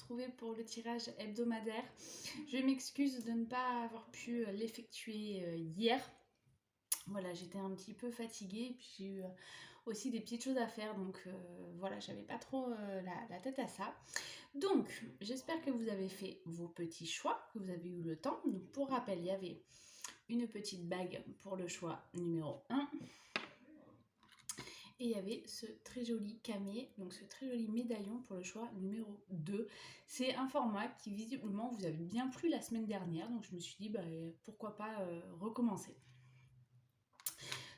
retrouver pour le tirage hebdomadaire. Je m'excuse de ne pas avoir pu l'effectuer hier. Voilà, j'étais un petit peu fatiguée et puis j'ai eu aussi des petites choses à faire, donc voilà, j'avais pas trop la tête à ça. Donc, j'espère que vous avez fait vos petits choix, que vous avez eu le temps. Donc, pour rappel, il y avait une petite bague pour le choix numéro 1. Et il y avait ce très joli camé, donc ce très joli médaillon pour le choix numéro 2. C'est un format qui visiblement vous avez bien plu la semaine dernière, donc je me suis dit bah, pourquoi pas recommencer.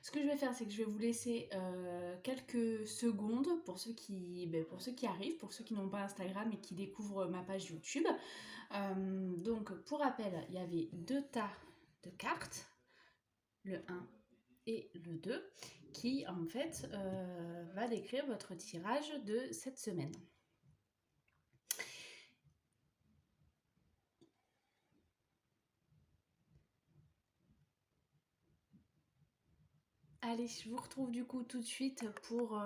Ce que je vais faire, c'est que je vais vous laisser quelques secondes pour ceux qui arrivent, pour ceux qui n'ont pas Instagram et qui découvrent ma page YouTube. Donc pour rappel, il y avait 2 tas de cartes, le 1 et le 2, qui en fait va décrire votre tirage de cette semaine. Allez, je vous retrouve du coup tout de suite pour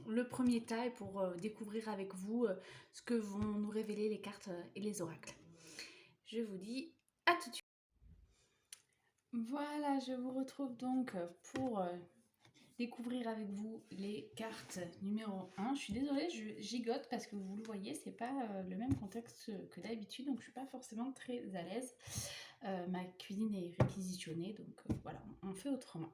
le premier tas et pour découvrir avec vous ce que vont nous révéler les cartes et les oracles. Je vous dis à tout de suite. Voilà, je vous retrouve donc pour découvrir avec vous les cartes numéro 1. Je suis désolée, je gigote parce que vous le voyez, c'est pas le même contexte que d'habitude, donc je suis pas forcément très à l'aise. Ma cuisine est réquisitionnée, donc voilà, on fait autrement.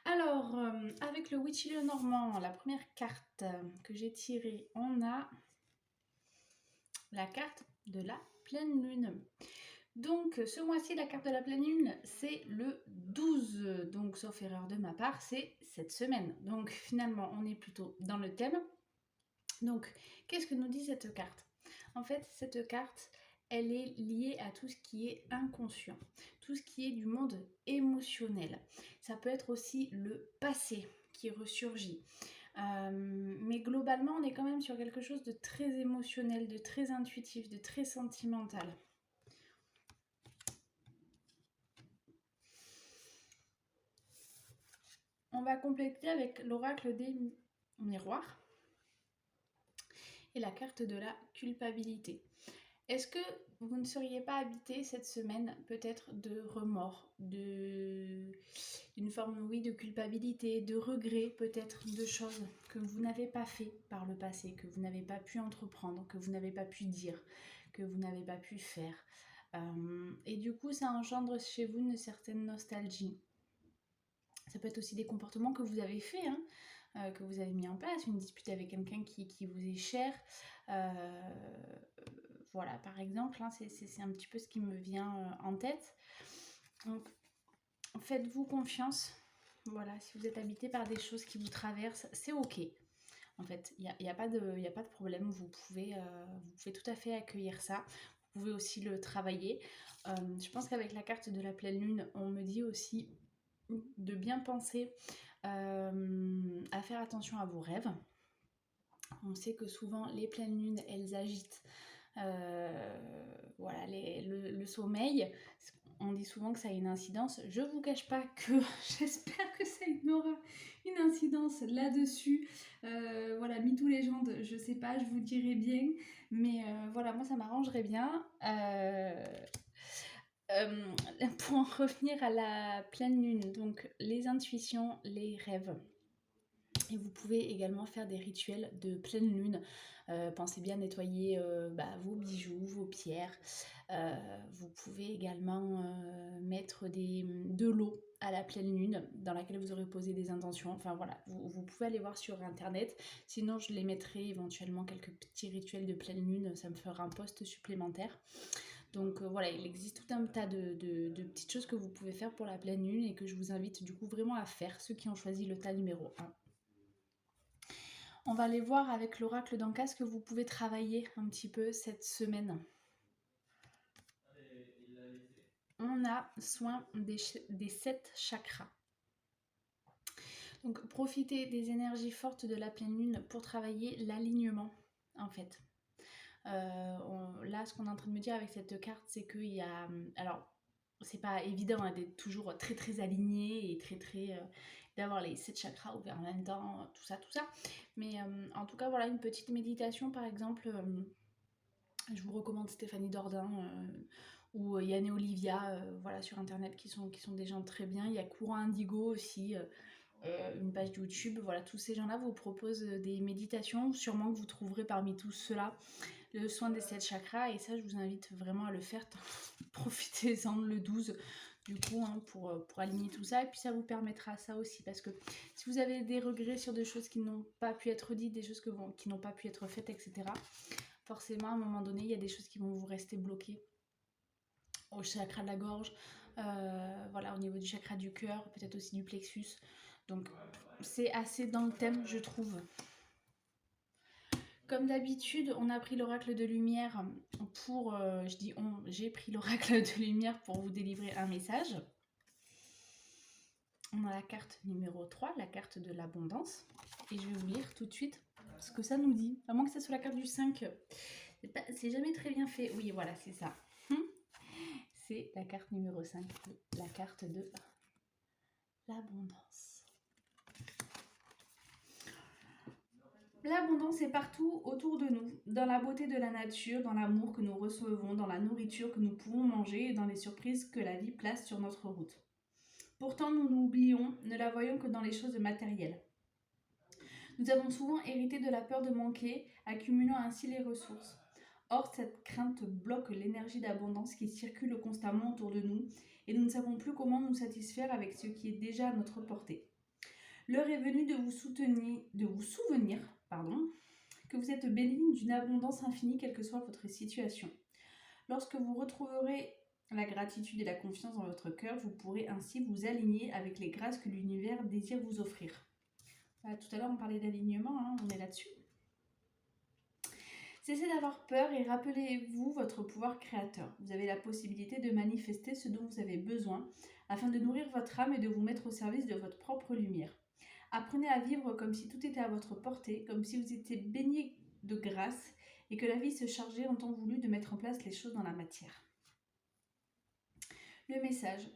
Alors, avec le Witchy le Normand, la première carte que j'ai tirée, on a la carte de la pleine lune. Donc, ce mois-ci, la carte de la pleine lune, c'est le 12. Donc, sauf erreur de ma part, c'est cette semaine. Donc, finalement, on est plutôt dans le thème. Donc, qu'est-ce que nous dit cette carte? En fait, cette carte, elle est liée à tout ce qui est inconscient, tout ce qui est du monde émotionnel. Ça peut être aussi le passé qui ressurgit. Mais globalement, on est quand même sur quelque chose de très émotionnel, de très intuitif, de très sentimental. On va compléter avec l'oracle des miroirs et la carte de la culpabilité. Est-ce que vous ne seriez pas habité cette semaine peut-être de remords, d'une forme, oui, de culpabilité, de regret peut-être, de choses que vous n'avez pas fait par le passé, que vous n'avez pas pu entreprendre, que vous n'avez pas pu dire, que vous n'avez pas pu faire. Et du coup, ça engendre chez vous une certaine nostalgie. Ça peut être aussi des comportements que vous avez faits, que vous avez mis en place, une dispute avec quelqu'un qui vous est cher. Voilà, par exemple, c'est un petit peu ce qui me vient en tête. Donc, faites-vous confiance. Voilà, si vous êtes habité par des choses qui vous traversent, c'est ok. En fait, il n'y a pas de problème. Vous pouvez tout à fait accueillir ça. Vous pouvez aussi le travailler. Je pense qu'avec la carte de la pleine lune, on me dit aussi de bien penser à faire attention à vos rêves. On sait que souvent les pleines lunes, elles agitent voilà, le sommeil. On dit souvent que ça a une incidence. Je vous cache pas que j'espère que ça aura une incidence là-dessus. Voilà, MeToo légende, je sais pas, je vous dirai bien. Mais voilà, moi ça m'arrangerait bien. Pour en revenir à la pleine lune, donc les intuitions, les rêves. Et vous pouvez également faire des rituels de pleine lune. Pensez bien nettoyer vos bijoux, vos pierres. Vous pouvez également mettre de l'eau à la pleine lune dans laquelle vous aurez posé des intentions. Enfin voilà, vous pouvez aller voir sur internet. Sinon, je les mettrai éventuellement quelques petits rituels de pleine lune. Ça me fera un post supplémentaire. Donc voilà, il existe tout un tas de petites choses que vous pouvez faire pour la pleine lune et que je vous invite du coup vraiment à faire, ceux qui ont choisi le tas numéro 1. On va aller voir avec l'oracle d'Anka ce que vous pouvez travailler un petit peu cette semaine. On a soin des 7 chakras. Donc profitez des énergies fortes de la pleine lune pour travailler l'alignement en fait. Là, ce qu'on est en train de me dire avec cette carte, c'est qu'il y a... Alors, c'est pas évident d'être toujours très très aligné et d'avoir les 7 chakras ouverts en même temps, tout ça. Mais en tout cas, voilà, une petite méditation par exemple Je vous recommande Stéphanie Dordain ou Yann et Olivia, voilà, sur internet qui sont des gens très bien. Il y a Courant Indigo aussi, une page YouTube. Voilà, tous ces gens-là vous proposent des méditations. Sûrement que vous trouverez parmi tous ceux-là le soin des 7 chakras. Et ça, je vous invite vraiment à le faire. Profitez-en le 12 du coup pour aligner tout ça. Et puis ça vous permettra ça aussi. Parce que si vous avez des regrets sur des choses qui n'ont pas pu être dites, des choses qui n'ont pas pu être faites, etc., forcément, à un moment donné, il y a des choses qui vont vous rester bloquées au chakra de la gorge, voilà, au niveau du chakra du cœur, peut-être aussi du plexus. Donc, c'est assez dans le thème, je trouve. Comme d'habitude, on a pris l'oracle de lumière pour, j'ai pris l'oracle de lumière pour vous délivrer un message. On a la carte numéro 3, la carte de l'abondance. Et je vais vous lire tout de suite ce que ça nous dit. À moins que ça soit la carte du 5. C'est jamais très bien fait. Oui, voilà, c'est ça. C'est la carte numéro 5, la carte de l'abondance. L'abondance est partout autour de nous, dans la beauté de la nature, dans l'amour que nous recevons, dans la nourriture que nous pouvons manger et dans les surprises que la vie place sur notre route. Pourtant, nous l'oublions, ne la voyons que dans les choses matérielles. Nous avons souvent hérité de la peur de manquer, accumulant ainsi les ressources. Or, cette crainte bloque l'énergie d'abondance qui circule constamment autour de nous et nous ne savons plus comment nous satisfaire avec ce qui est déjà à notre portée. L'heure est venue de vous souvenir, que vous êtes béni d'une abondance infinie quelle que soit votre situation. Lorsque vous retrouverez la gratitude et la confiance dans votre cœur, vous pourrez ainsi vous aligner avec les grâces que l'univers désire vous offrir. Voilà, tout à l'heure on parlait d'alignement, on est là-dessus. Cessez d'avoir peur et rappelez-vous votre pouvoir créateur. Vous avez la possibilité de manifester ce dont vous avez besoin afin de nourrir votre âme et de vous mettre au service de votre propre lumière. Apprenez à vivre comme si tout était à votre portée, comme si vous étiez baigné de grâce et que la vie se chargeait en temps voulu de mettre en place les choses dans la matière. Le message.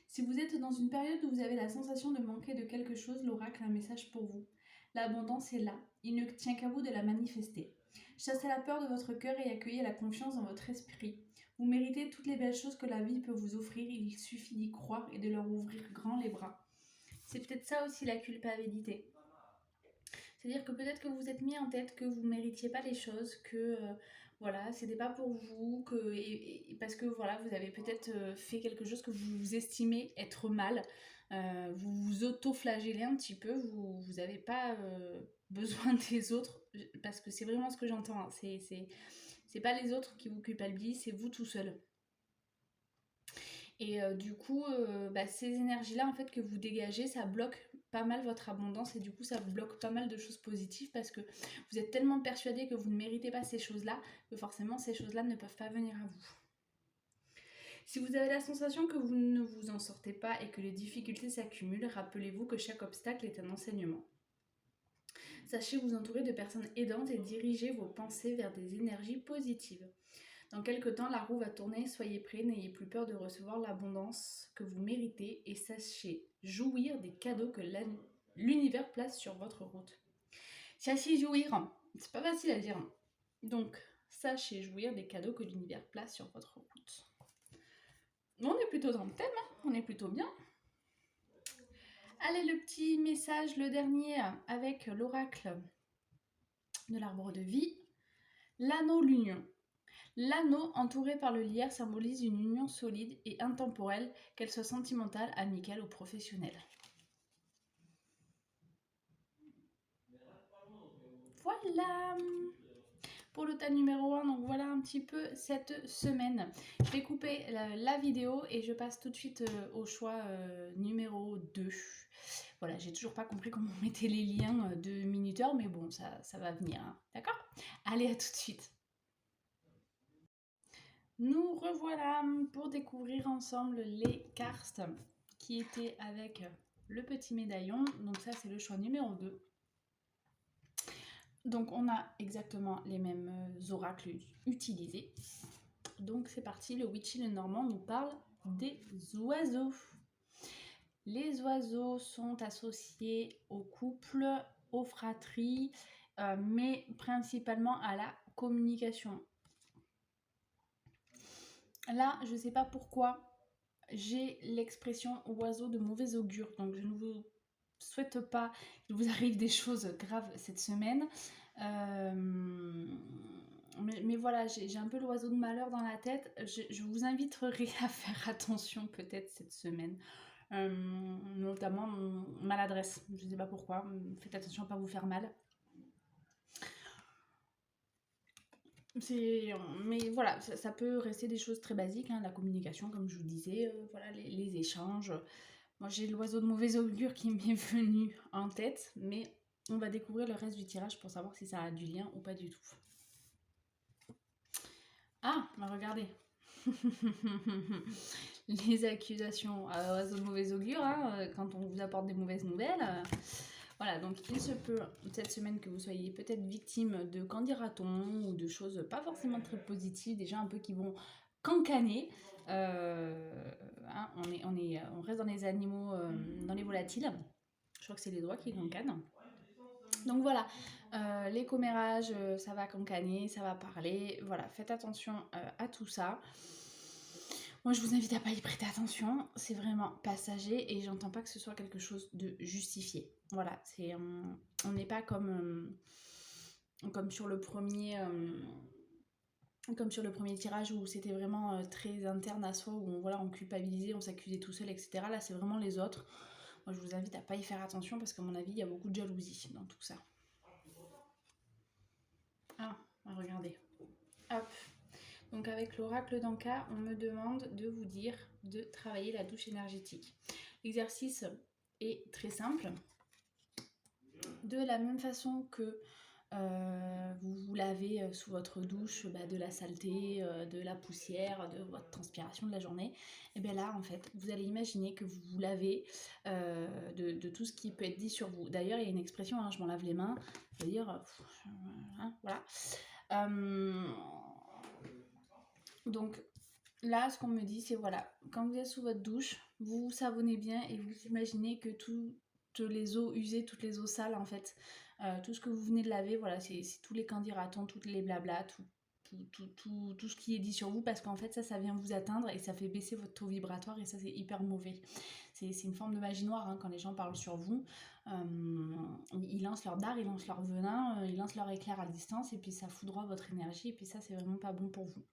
Si vous êtes dans une période où vous avez la sensation de manquer de quelque chose, l'oracle a un message pour vous. L'abondance est là, il ne tient qu'à vous de la manifester. Chassez la peur de votre cœur et accueillez la confiance dans votre esprit. Vous méritez toutes les belles choses que la vie peut vous offrir, il suffit d'y croire et de leur ouvrir grand les bras. C'est peut-être ça aussi la culpabilité. C'est-à-dire que peut-être que vous êtes mis en tête que vous ne méritiez pas les choses, que voilà, c'était pas pour vous, parce que voilà, vous avez peut-être fait quelque chose que vous estimez être mal, vous vous auto-flagellez un petit peu, vous n'avez pas besoin des autres, parce que c'est vraiment ce que j'entends, hein. C'est pas les autres qui vous culpabilisent, c'est vous tout seul. Et du coup, ces énergies-là en fait que vous dégagez, ça bloque pas mal votre abondance et du coup ça bloque pas mal de choses positives parce que vous êtes tellement persuadé que vous ne méritez pas ces choses-là que forcément ces choses-là ne peuvent pas venir à vous. Si vous avez la sensation que vous ne vous en sortez pas et que les difficultés s'accumulent, rappelez-vous que chaque obstacle est un enseignement. Sachez vous entourer de personnes aidantes et dirigez vos pensées vers des énergies positives. Dans quelque temps, la roue va tourner, soyez prêts, n'ayez plus peur de recevoir l'abondance que vous méritez et sachez jouir des cadeaux que l'univers place sur votre route. Sachez jouir, c'est pas facile à dire. Donc, sachez jouir des cadeaux que l'univers place sur votre route. On est plutôt dans le thème, on est plutôt bien. Allez, le petit message, le dernier, avec l'oracle de l'arbre de vie. L'anneau, l'union. L'anneau entouré par le lierre symbolise une union solide et intemporelle, qu'elle soit sentimentale, amicale ou professionnelle. Voilà pour le tas numéro 1, donc voilà un petit peu cette semaine. Je vais couper la vidéo et je passe tout de suite au choix numéro 2. Voilà, j'ai toujours pas compris comment on mettait les liens de minuteur, mais bon, ça va venir, hein. D'accord ? Allez, à tout de suite. Nous revoilà pour découvrir ensemble les cartes qui étaient avec le petit médaillon. Donc ça, c'est le choix numéro 2. Donc on a exactement les mêmes oracles utilisés. Donc c'est parti, le Witchy le Normand nous parle des oiseaux. Les oiseaux sont associés au couple, aux fratries, mais principalement à la communication. Là, je sais pas pourquoi, j'ai l'expression oiseau de mauvais augure. Donc, je ne vous souhaite pas qu'il vous arrive des choses graves cette semaine. Mais voilà, j'ai un peu l'oiseau de malheur dans la tête. Je vous inviterai à faire attention peut-être cette semaine. Notamment maladresse. Je ne sais pas pourquoi. Faites attention à ne pas vous faire mal. Mais voilà, ça peut rester des choses très basiques, hein, la communication, comme je vous disais, voilà, les échanges. Moi, j'ai l'oiseau de mauvais augure qui m'est venu en tête, mais on va découvrir le reste du tirage pour savoir si ça a du lien ou pas du tout. Ah, bah regardez. Les accusations à oiseau de mauvais augure, hein, quand on vous apporte des mauvaises nouvelles. Voilà, donc il se peut cette semaine que vous soyez peut-être victime de qu'en dira-t-on ou de choses pas forcément très positives, déjà un peu qui vont cancaner. Hein, on reste dans les animaux, dans les volatiles. Je crois que c'est les doigts qui cancanent. Donc voilà, les commérages, ça va cancaner, ça va parler. Voilà, faites attention à tout ça. Moi, je vous invite à pas y prêter attention. C'est vraiment passager et j'entends pas que ce soit quelque chose de justifié. Voilà, on n'est pas comme sur le premier. Comme sur le premier tirage où c'était vraiment très interne à soi, où on culpabilisait, on s'accusait tout seul, etc. Là, c'est vraiment les autres. Moi, je vous invite à pas y faire attention parce qu'à mon avis, il y a beaucoup de jalousie dans tout ça. Ah, regardez. Hop. Donc avec l'oracle d'Anka, on me demande de vous dire de travailler la douche énergétique. L'exercice est très simple. De la même façon que vous vous lavez sous votre douche de la saleté, de la poussière, de votre transpiration de la journée, et bien là en fait vous allez imaginer que vous vous lavez de tout ce qui peut être dit sur vous. D'ailleurs il y a une expression, hein, je m'en lave les mains, je veux dire, voilà. Donc là ce qu'on me dit c'est voilà, quand vous êtes sous votre douche, vous vous savonnez bien et vous imaginez que toutes les eaux usées, toutes les eaux sales en fait, tout ce que vous venez de laver, voilà, c'est tous les candidatons, toutes les blabla, tout ce qui est dit sur vous, parce qu'en fait ça vient vous atteindre et ça fait baisser votre taux vibratoire et ça c'est hyper mauvais. C'est une forme de magie noire, hein, quand les gens parlent sur vous. Ils lancent leur dard, ils lancent leur venin, ils lancent leur éclair à distance et puis ça foudroie votre énergie et puis ça c'est vraiment pas bon pour vous.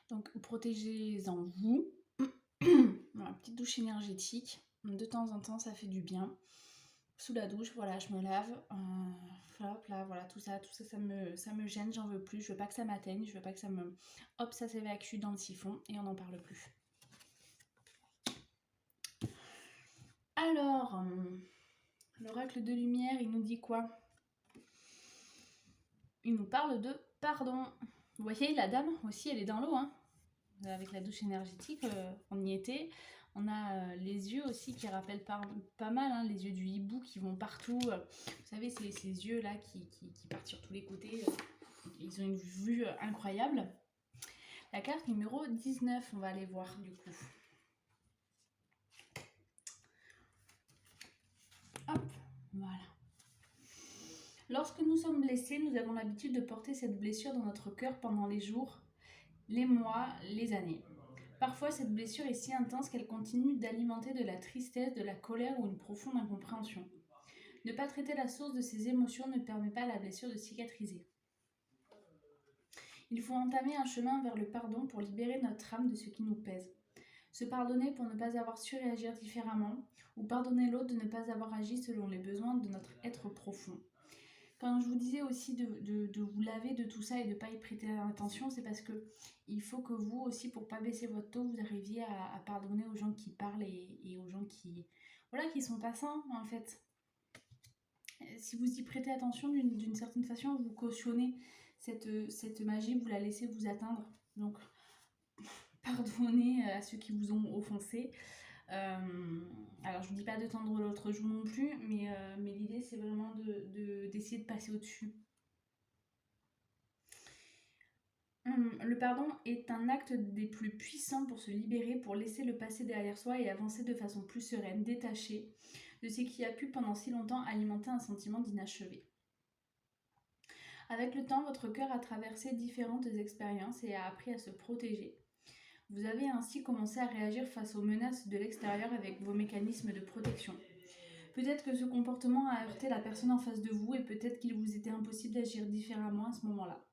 Donc protégez-en vous. Voilà, petite douche énergétique. De temps en temps, ça fait du bien. Sous la douche, voilà, je me lave. Hop là, voilà, tout ça ça me gêne, j'en veux plus. Je veux pas que ça m'atteigne, je veux pas que ça me... Hop, ça s'évacue dans le siphon et on n'en parle plus. Alors, l'oracle de lumière, il nous dit quoi? Il nous parle de pardon. Vous voyez, la dame aussi, elle est dans l'eau, hein. Avec la douche énergétique, on y était. On a les yeux aussi qui rappellent pas mal, hein, les yeux du hibou qui vont partout. Vous savez, ces yeux-là qui partent sur tous les côtés. Ils ont une vue incroyable. La carte numéro 19, on va aller voir du coup. Hop, voilà. Lorsque nous sommes blessés, nous avons l'habitude de porter cette blessure dans notre cœur pendant les jours, les mois, les années. Parfois, cette blessure est si intense qu'elle continue d'alimenter de la tristesse, de la colère ou une profonde incompréhension. Ne pas traiter la source de ces émotions ne permet pas à la blessure de cicatriser. Il faut entamer un chemin vers le pardon pour libérer notre âme de ce qui nous pèse. Se pardonner pour ne pas avoir su réagir différemment, ou pardonner l'autre de ne pas avoir agi selon les besoins de notre être profond. Quand je vous disais aussi de vous laver de tout ça et de ne pas y prêter attention, c'est parce que il faut que vous aussi, pour ne pas baisser votre taux, vous arriviez à pardonner aux gens qui parlent et aux gens qui sont pas sains en fait. Si vous y prêtez attention d'une certaine façon, vous cautionnez cette magie, vous la laissez vous atteindre. Donc pardonnez à ceux qui vous ont offensé. Alors je vous dis pas de tendre l'autre joue non plus, mais l'idée c'est vraiment d'essayer de passer au-dessus. Le pardon est un acte des plus puissants pour se libérer, pour laisser le passé derrière soi et avancer de façon plus sereine, détachée de ce qui a pu pendant si longtemps alimenter un sentiment d'inachevé. Avec le temps, votre cœur a traversé différentes expériences et a appris à se protéger. Vous avez ainsi commencé à réagir face aux menaces de l'extérieur avec vos mécanismes de protection. Peut-être que ce comportement a heurté la personne en face de vous et peut-être qu'il vous était impossible d'agir différemment à ce moment-là.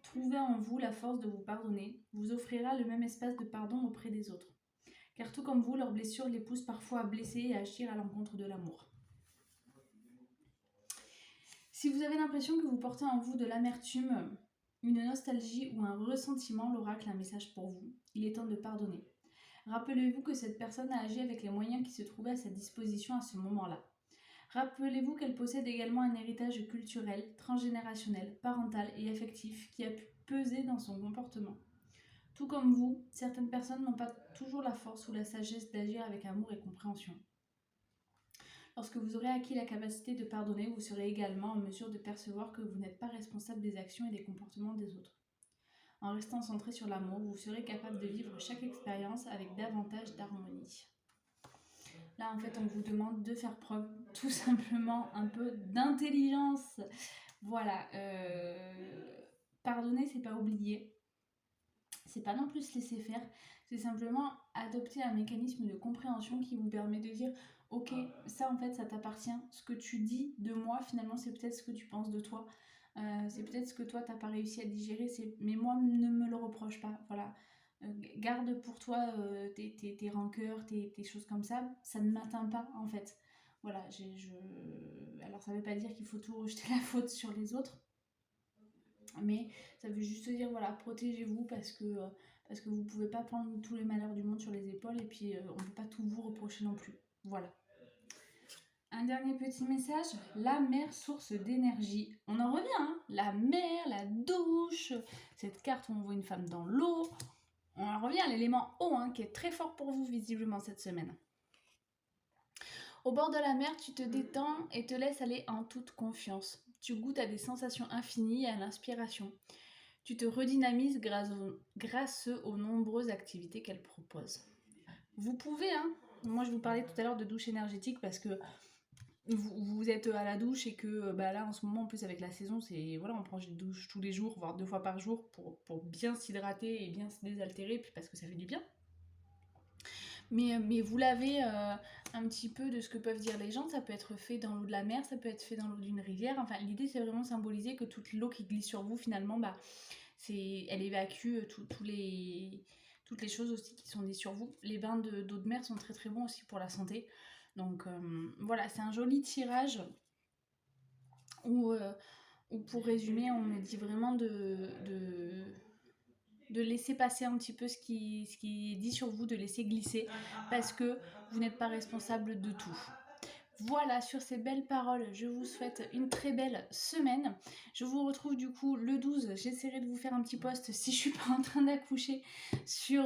Trouvez en vous la force de vous pardonner, vous offrira le même espace de pardon auprès des autres. Car tout comme vous, leurs blessures les poussent parfois à blesser et à agir à l'encontre de l'amour. Si vous avez l'impression que vous portez en vous de l'amertume, une nostalgie ou un ressentiment, l'oracle a un message pour vous. Il est temps de pardonner. Rappelez-vous que cette personne a agi avec les moyens qui se trouvaient à sa disposition à ce moment-là. Rappelez-vous qu'elle possède également un héritage culturel, transgénérationnel, parental et affectif qui a pu peser dans son comportement. Tout comme vous, certaines personnes n'ont pas toujours la force ou la sagesse d'agir avec amour et compréhension. Lorsque vous aurez acquis la capacité de pardonner, vous serez également en mesure de percevoir que vous n'êtes pas responsable des actions et des comportements des autres. En restant centré sur l'amour, vous serez capable de vivre chaque expérience avec davantage d'harmonie. Là, en fait, on vous demande de faire preuve tout simplement un peu d'intelligence. Voilà. Pardonner, c'est pas oublier. C'est pas non plus se laisser faire. C'est simplement adopter un mécanisme de compréhension qui vous permet de dire ok, ça en fait, ça t'appartient. Ce que tu dis de moi, finalement, c'est peut-être ce que tu penses de toi. C'est peut-être ce que toi, t'as pas réussi à digérer. Mais moi, ne me le reproche pas. Voilà. Garde pour toi tes rancœurs, tes choses comme ça. Ça ne m'atteint pas, en fait. Voilà. Alors, ça veut pas dire qu'il faut tout rejeter la faute sur les autres. Mais ça veut juste dire, voilà, protégez-vous parce que vous pouvez pas prendre tous les malheurs du monde sur les épaules et puis on peut pas tout vous reprocher non plus. Voilà. Un dernier petit message, la mer, source d'énergie. On en revient, hein, la mer, la douche, cette carte où on voit une femme dans l'eau. On en revient à l'élément eau, hein, qui est très fort pour vous visiblement cette semaine. Au bord de la mer, tu te détends et te laisses aller en toute confiance. Tu goûtes à des sensations infinies et à l'inspiration. Tu te redynamises grâce aux nombreuses activités qu'elle propose. Vous pouvez, hein, moi je vous parlais tout à l'heure de douche énergétique parce que vous êtes à la douche et que là en ce moment en plus avec la saison, c'est voilà, on prend une douche tous les jours, voire 2 fois par jour pour bien s'hydrater et bien se désaltérer, puis parce que ça fait du bien. Mais vous lavez un petit peu de ce que peuvent dire les gens, ça peut être fait dans l'eau de la mer, ça peut être fait dans l'eau d'une rivière, enfin l'idée c'est vraiment symboliser que toute l'eau qui glisse sur vous finalement, elle évacue toutes les choses aussi qui sont dites sur vous. Les bains d'eau de mer sont très très bons aussi pour la santé. Donc voilà, c'est un joli tirage où pour résumer, on me dit vraiment de laisser passer un petit peu ce qui est dit sur vous, de laisser glisser, parce que vous n'êtes pas responsable de tout. Voilà, sur ces belles paroles, je vous souhaite une très belle semaine. Je vous retrouve du coup le 12. J'essaierai de vous faire un petit post si je suis pas en train d'accoucher sur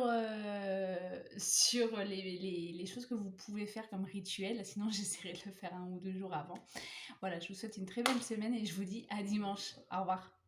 les choses que vous pouvez faire comme rituel. Sinon, j'essaierai de le faire 1 ou 2 jours avant. Voilà, je vous souhaite une très belle semaine et je vous dis à dimanche. Au revoir.